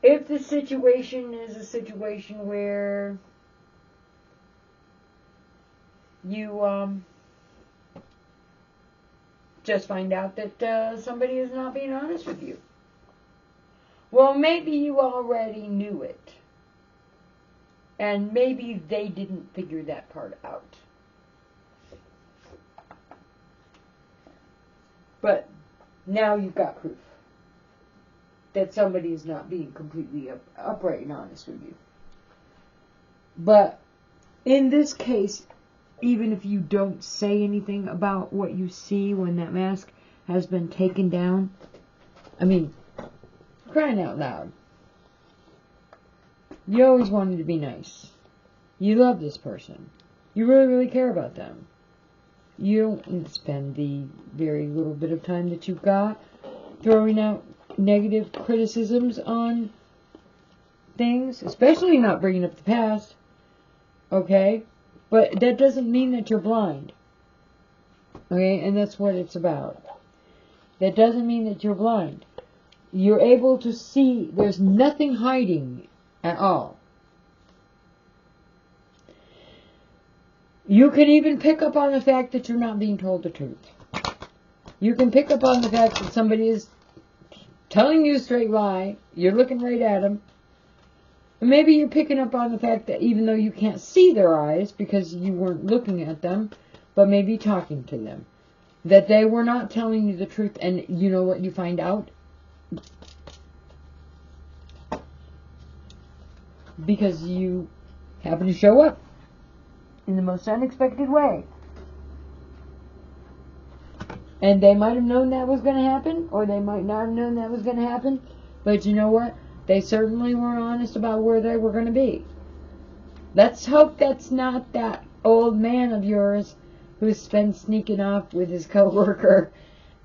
if the situation is a situation where you just find out that somebody is not being honest with you. Well, maybe you already knew it. And maybe they didn't figure that part out. But now you've got proof that somebody is not being completely upright and honest with you. But in this case, even if you don't say anything about what you see when that mask has been taken down, I mean, crying out loud. You always wanted to be nice. You love this person. You really, really care about them. You don't spend the very little bit of time that you've got throwing out negative criticisms on things, especially not bringing up the past. Okay? But that doesn't mean that you're blind. Okay? And that's what it's about. That doesn't mean that you're blind. You're able to see there's nothing hiding at all. You can even pick up on the fact that you're not being told the truth. You can pick up on the fact that somebody is telling you a straight lie. You're looking right at them. And maybe you're picking up on the fact that even though you can't see their eyes because you weren't looking at them, but maybe talking to them, that they were not telling you the truth. And you know what you find out? Because you happen to show up in the most unexpected way. And they might have known that was going to happen, or they might not have known that was going to happen. But you know what? They certainly were honest about where they were going to be. Let's hope that's not that old man of yours who's been sneaking off with his coworker.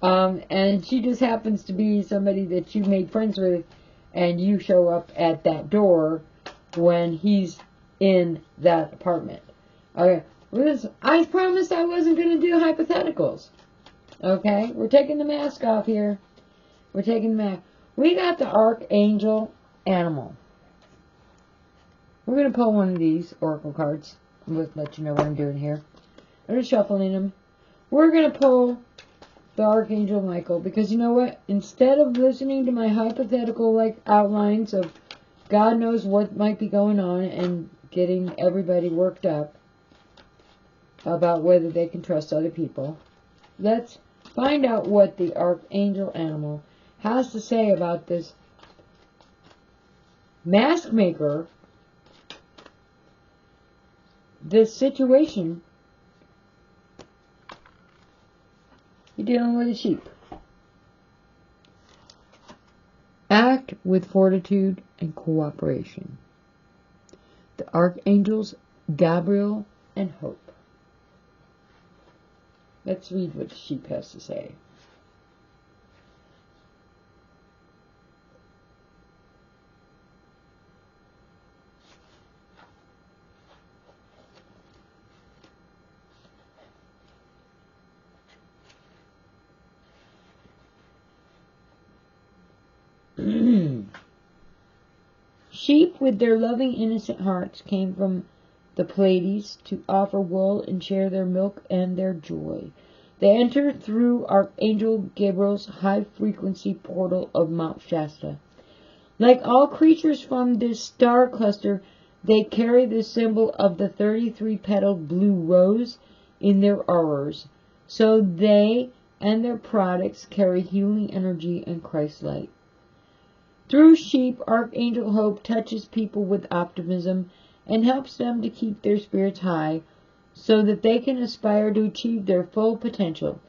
And she just happens to be somebody that you made friends with, and you show up at that door when he's in that apartment. Okay, I promised I wasn't going to do hypotheticals. Okay, we're taking the mask off here. We're taking the mask. We got the Archangel Animal. We're going to pull one of these Oracle cards. I'm going to let you know what I'm doing here. I'm just shuffling them. We're going to pull the Archangel Michael, because you know what? Instead of listening to my hypothetical outlines of God knows what might be going on and getting everybody worked up about whether they can trust other people, let's find out what the Archangel Animal has to say about this mask maker, this situation. You're dealing with a sheep. Act with fortitude and cooperation. The Archangels Gabriel and Hope. Let's read what the sheep has to say. Sheep with their loving, innocent hearts came from the Pleiades to offer wool and share their milk and their joy. They entered through Archangel Gabriel's high-frequency portal of Mount Shasta. Like all creatures from this star cluster, they carry the symbol of the 33-petaled blue rose in their auras, so they and their products carry healing energy and Christ light. Through sheep, Archangel Hope touches people with optimism and helps them to keep their spirits high so that they can aspire to achieve their full potential.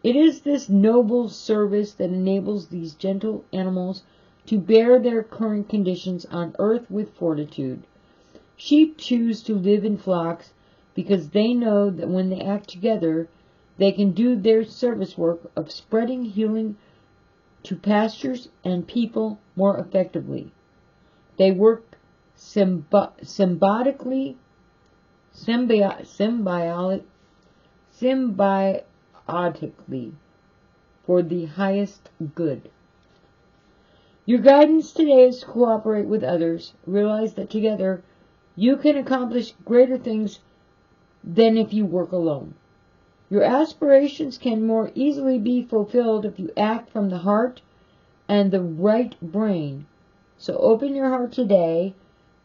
It is this noble service that enables these gentle animals to bear their current conditions on earth with fortitude. Sheep choose to live in flocks because they know that when they act together, they can do their service work of spreading healing to pastures and people more effectively. They work symbiotically for the highest good. Your guidance today is to cooperate with others. Realize that together you can accomplish greater things than if you work alone. Your aspirations can more easily be fulfilled if you act from the heart and the right brain. So open your heart today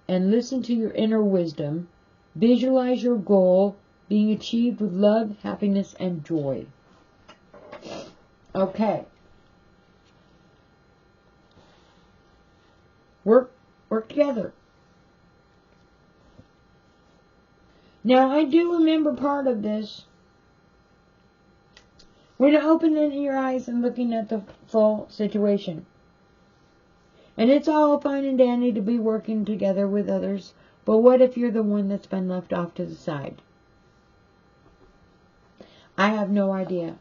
and listen to your inner wisdom. Visualize your goal being achieved with love, happiness, and joy. Okay. Work together. Now, I do remember part of this. We're opening your eyes and looking at the full situation. And it's all fine and dandy to be working together with others, but what if you're the one that's been left off to the side? I have no idea.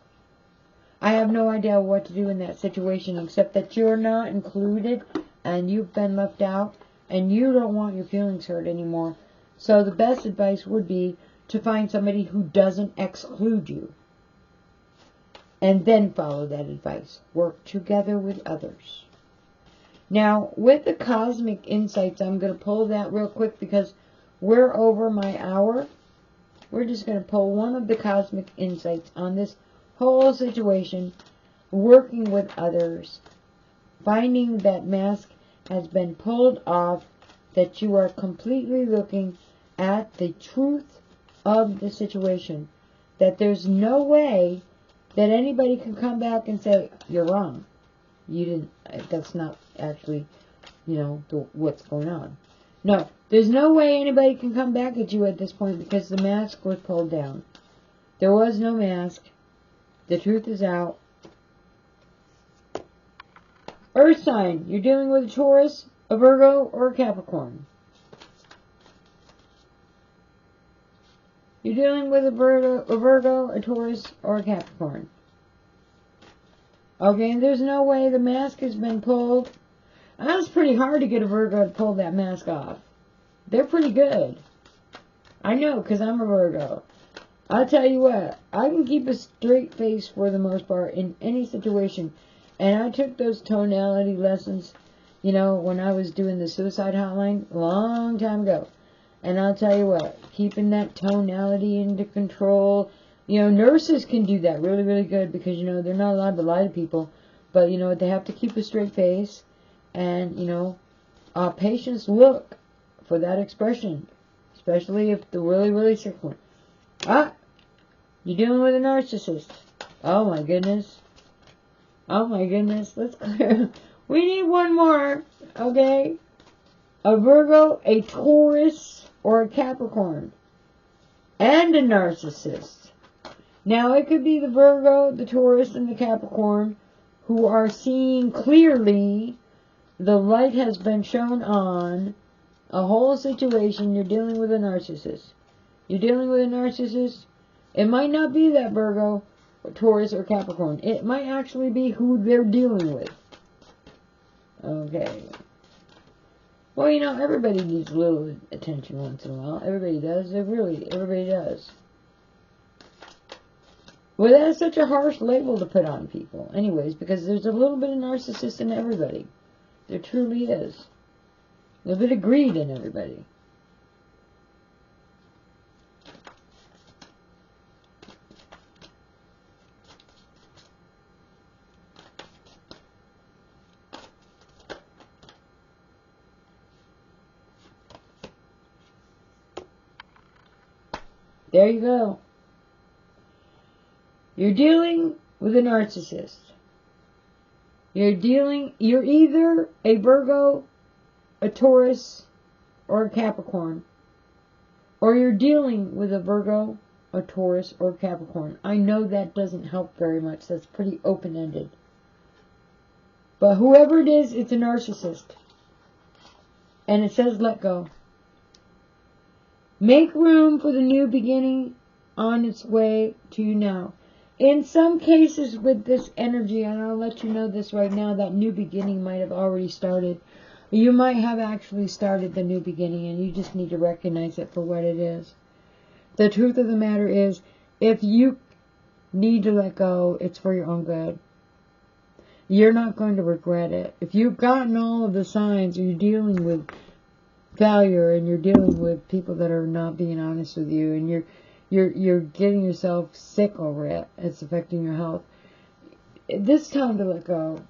I have no idea what to do in that situation, except that you're not included and you've been left out and you don't want your feelings hurt anymore. So the best advice would be to find somebody who doesn't exclude you. And then follow that advice. Work together with others. Now, with the cosmic insights, I'm going to pull that real quick because we're over my hour. We're just going to pull one of the cosmic insights on this whole situation, working with others, finding that mask has been pulled off, that you are completely looking at the truth of the situation, that there's no way that anybody can come back and say, you're wrong. You didn't, that's not actually, what's going on. No, there's no way anybody can come back at you at this point because the mask was pulled down. There was no mask. The truth is out. Earth sign, you're dealing with a Taurus, a Virgo, or a Capricorn. You're dealing with a Virgo, a Taurus, or a Capricorn. Okay, there's no way the mask has been pulled. And it's pretty hard to get a Virgo to pull that mask off. They're pretty good. I know, because I'm a Virgo. I'll tell you what, I can keep a straight face for the most part in any situation. And I took those tonality lessons, when I was doing the suicide hotline a long time ago. And I'll tell you what, keeping that tonality into control. Nurses can do that really, really good because, they're not allowed to lie to people. But, they have to keep a straight face. And, patients look for that expression. Especially if the really, really sick one. You're dealing with a narcissist. Oh my goodness. Oh my goodness. Let's clear. We need one more. Okay. A Virgo, a Taurus, or a Capricorn. And a narcissist. Now it could be the Virgo, the Taurus, and the Capricorn who are seeing clearly the light has been shown on a whole situation. You're dealing with a narcissist. You're dealing with a narcissist. It might not be that Virgo, or Taurus, or Capricorn. It might actually be who they're dealing with. Okay. Well, everybody needs a little attention once in a while. Everybody does. Everybody does. Well, that's such a harsh label to put on people. Anyways, because there's a little bit of narcissist in everybody. There truly is. A little bit of greed in everybody. There you go. You're dealing with a narcissist. You're either a Virgo, a Taurus, or a Capricorn. Or you're dealing with a Virgo, a Taurus, or a Capricorn. I know that doesn't help very much. That's pretty open-ended. But whoever it is, it's a narcissist. And it says let go. Make room for the new beginning on its way to you now. In some cases with this energy, and I'll let you know this right now, that new beginning might have already started. You might have actually started the new beginning, and you just need to recognize it for what it is. The truth of the matter is, if you need to let go, it's for your own good. You're not going to regret it. If you've gotten all of the signs, you're dealing with failure, and you're dealing with people that are not being honest with you, and you're getting yourself sick over it. It's affecting your health. This time to let go.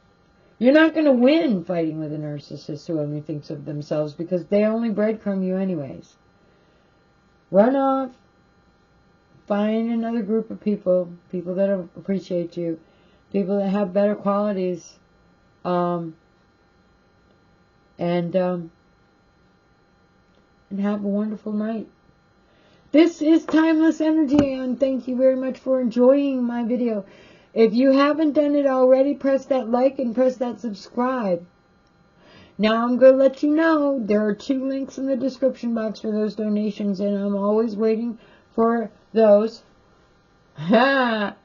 You're not going to win fighting with a narcissist who only thinks of themselves because they only breadcrumb you anyways. Run off. Find another group of people that appreciate you, people that have better qualities, and have a wonderful night. This is Timeless Energy, and thank you very much for enjoying my video. If you haven't done it already, press that like and press that subscribe. Now I'm going to let you know there are 2 links in the description box for those donations, and I'm always waiting for those. And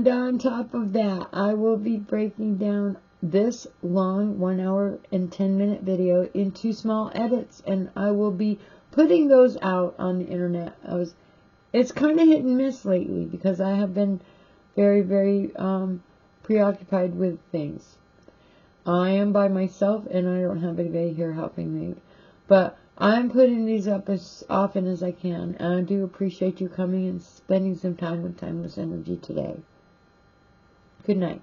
on top of that, I will be breaking down this long 1 hour and 10-minute video into small edits, and I will be putting those out on the internet. It's kind of hit and miss lately because I have been very, very preoccupied with things. I am by myself and I don't have anybody here helping me. But I'm putting these up as often as I can, and I do appreciate you coming and spending some time with Timeless Energy today. Good night.